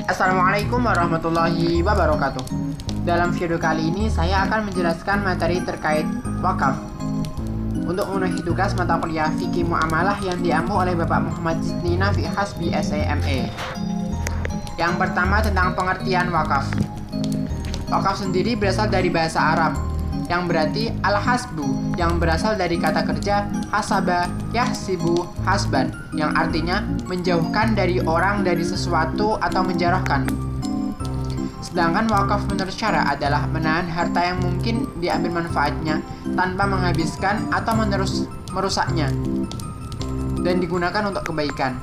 Assalamualaikum warahmatullahi wabarakatuh. Dalam video kali ini saya akan menjelaskan materi terkait wakaf untuk memenuhi tugas mata kuliah Fikih Muamalah yang diampu oleh Bapak Muhammad Zidni Nafi Hasbi SME. Yang pertama tentang pengertian wakaf. Wakaf sendiri berasal dari bahasa Arab yang berarti al-hasbu, yang berasal dari kata kerja hasaba yahsibu hasban, yang artinya menjauhkan dari orang dari sesuatu atau menjauhkan. Sedangkan wakaf menurut syara adalah menahan harta yang mungkin diambil manfaatnya tanpa menghabiskan atau merusaknya dan digunakan untuk kebaikan.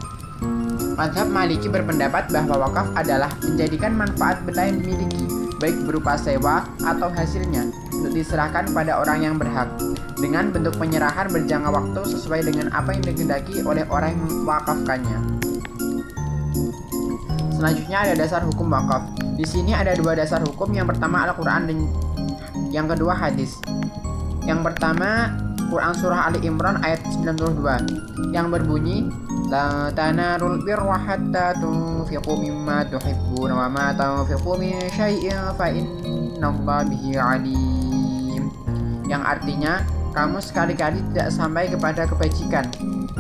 Mazhab Maliki berpendapat bahwa wakaf adalah menjadikan manfaat benda yang dimiliki, baik berupa sewa atau hasilnya, untuk diserahkan pada orang yang berhak, dengan bentuk penyerahan berjangka waktu sesuai dengan apa yang dikehendaki oleh orang yang mewakafkannya. Selanjutnya ada dasar hukum wakaf. Di sini ada dua dasar hukum, yang pertama Al-Quran dan yang kedua hadis. Yang pertama Quran Surah Ali Imran ayat 92 yang berbunyi la tanarul birra hatta tunfiqu mimma tuhibbun wa ma tunfiqu min syai'in fa innallaha bihi alim, yang artinya kamu sekali-kali tidak sampai kepada kebajikan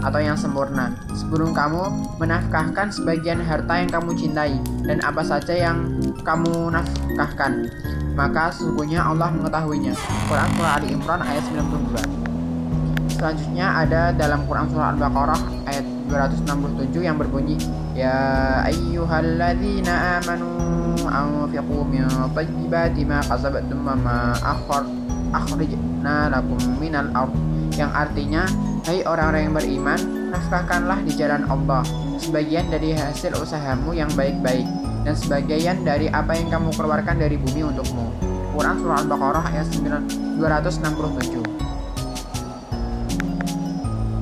atau yang sempurna sebelum kamu menafkahkan sebagian harta yang kamu cintai, dan apa saja yang kamu nafkahkan, maka sesungguhnya Allah mengetahuinya. Quran Surah Ali Imran ayat 92. Selanjutnya ada dalam Quran Surah Al-Baqarah ayat 267 yang berbunyi ya ayyuhalladzina amanu anfiqu min thayyibati ma kasabtum wa ma akhrijna lakum minal ardh, yang artinya hai orang-orang yang beriman, nafkahkanlah di jalan Allah sebagian dari hasil usahamu yang baik-baik dan sebagian dari apa yang kamu keluarkan dari bumi untukmu. Quran Surah Al-Baqarah ayat 267.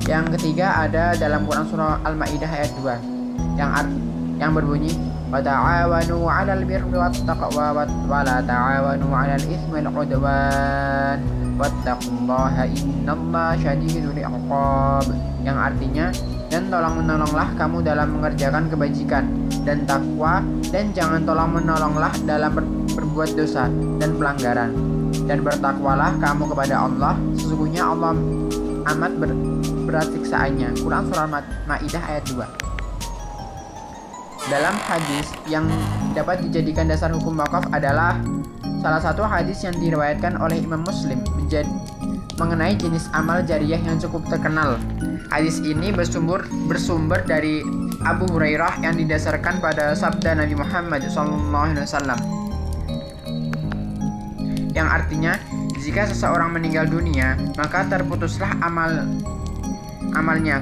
Yang ketiga ada dalam Quran Surah Al-Ma'idah ayat 2 yang berbunyi wa ta'awanu 'alal birri wattaqwa wa la ta'awanu 'alal itsmi wal 'udwan wattaqullaha innallaha syadidul 'iqab, yang artinya dan tolong-menolonglah kamu dalam mengerjakan kebajikan dan takwa, dan jangan tolong-menolonglah dalam berbuat dosa dan pelanggaran, dan bertakwalah kamu kepada Allah, sesungguhnya Allah amat berat siksaannya. Quran Surah Ma'idah ayat 2. Dalam hadis yang dapat dijadikan dasar hukum wakaf adalah salah satu hadis yang diriwayatkan oleh Imam Muslim mengenai jenis amal jariyah yang cukup terkenal. Hadis ini bersumber dari Abu Hurairah yang didasarkan pada sabda Nabi Muhammad SAW, yang artinya jika seseorang meninggal dunia maka terputuslah amalnya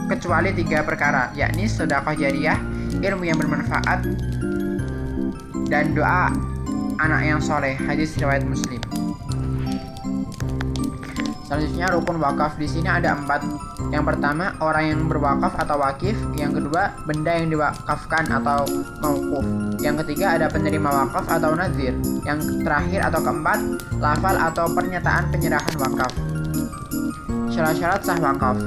kecuali 3 perkara, yakni sedekah jariyah, ilmu yang bermanfaat, dan doa anak yang soleh. Hadis riwayat Muslim. Selanjutnya rukun wakaf. Di sini ada 4. Yang pertama orang yang berwakaf atau wakif. Yang kedua benda yang diwakafkan atau mauquf. Yang ketiga ada penerima wakaf atau nazir. Yang terakhir atau keempat lafal atau pernyataan penyerahan wakaf. Syarat-syarat sah wakaf.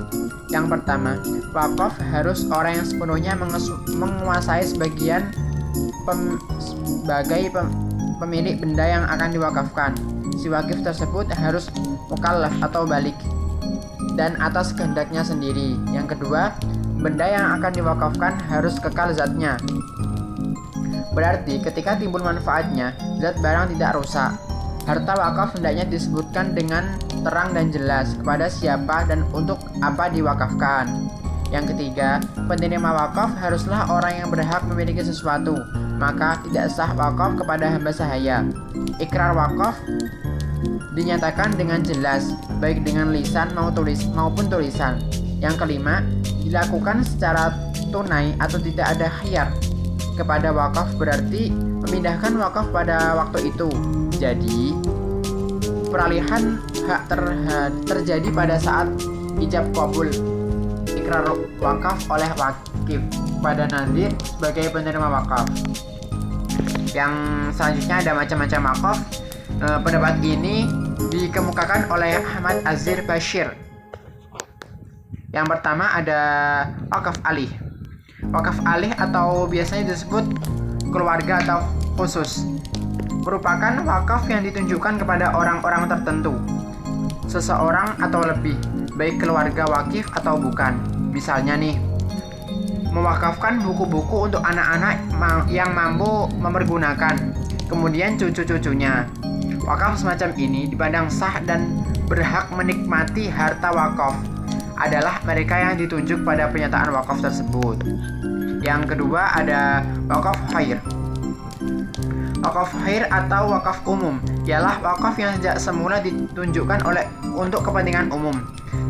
Yang pertama, wakaf harus orang yang sepenuhnya menguasai sebagai pemilik benda yang akan diwakafkan. Si wakif tersebut harus mukallaf atau balik dan atas kehendaknya sendiri. Yang kedua, benda yang akan diwakafkan harus kekal zatnya. Berarti ketika timbul manfaatnya, zat barang tidak rusak. Harta wakaf hendaknya disebutkan dengan terang dan jelas kepada siapa dan untuk apa diwakafkan. Yang ketiga, penerima wakaf haruslah orang yang berhak memiliki sesuatu, maka tidak sah wakaf kepada hamba sahaya. Ikrar wakaf dinyatakan dengan jelas, baik dengan lisan maupun tulisan. Yang kelima, dilakukan secara tunai atau tidak ada khiyar kepada wakaf, berarti memindahkan wakaf pada waktu itu. Jadi peralihan hak terjadi pada saat ijab kabul ikrar wakaf oleh wakif pada nazir sebagai penerima wakaf. Yang selanjutnya ada macam-macam wakaf. Pendapat ini dikemukakan oleh Ahmad Azhir Bashir. Yang pertama ada wakaf alih. Wakaf alih atau biasanya disebut keluarga atau khusus. Merupakan wakaf yang ditunjukkan kepada orang-orang tertentu, seseorang atau lebih, baik keluarga wakif atau bukan. Misalnya nih, mewakafkan buku-buku untuk anak-anak yang mampu mempergunakan, kemudian cucu-cucunya. Wakaf semacam ini dipandang sah dan berhak menikmati harta wakaf adalah mereka yang ditunjuk pada pernyataan wakaf tersebut. Yang kedua ada wakaf khair. Wakaf khair atau wakaf umum ialah wakaf yang sejak semula ditunjukkan untuk kepentingan umum,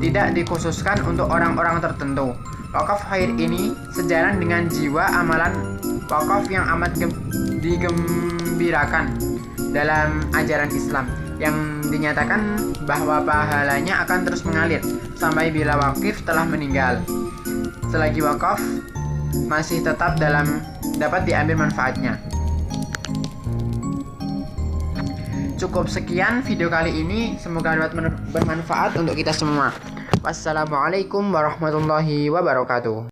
tidak dikhususkan untuk orang-orang tertentu. Wakaf khair ini sejalan dengan jiwa amalan wakaf yang amat digembirakan dalam ajaran Islam, yang dinyatakan bahwa pahalanya akan terus mengalir sampai bila wakif telah meninggal, selagi wakaf masih tetap dapat diambil manfaatnya. Cukup sekian video kali ini, semoga dapat bermanfaat untuk kita semua. Wassalamualaikum warahmatullahi wabarakatuh.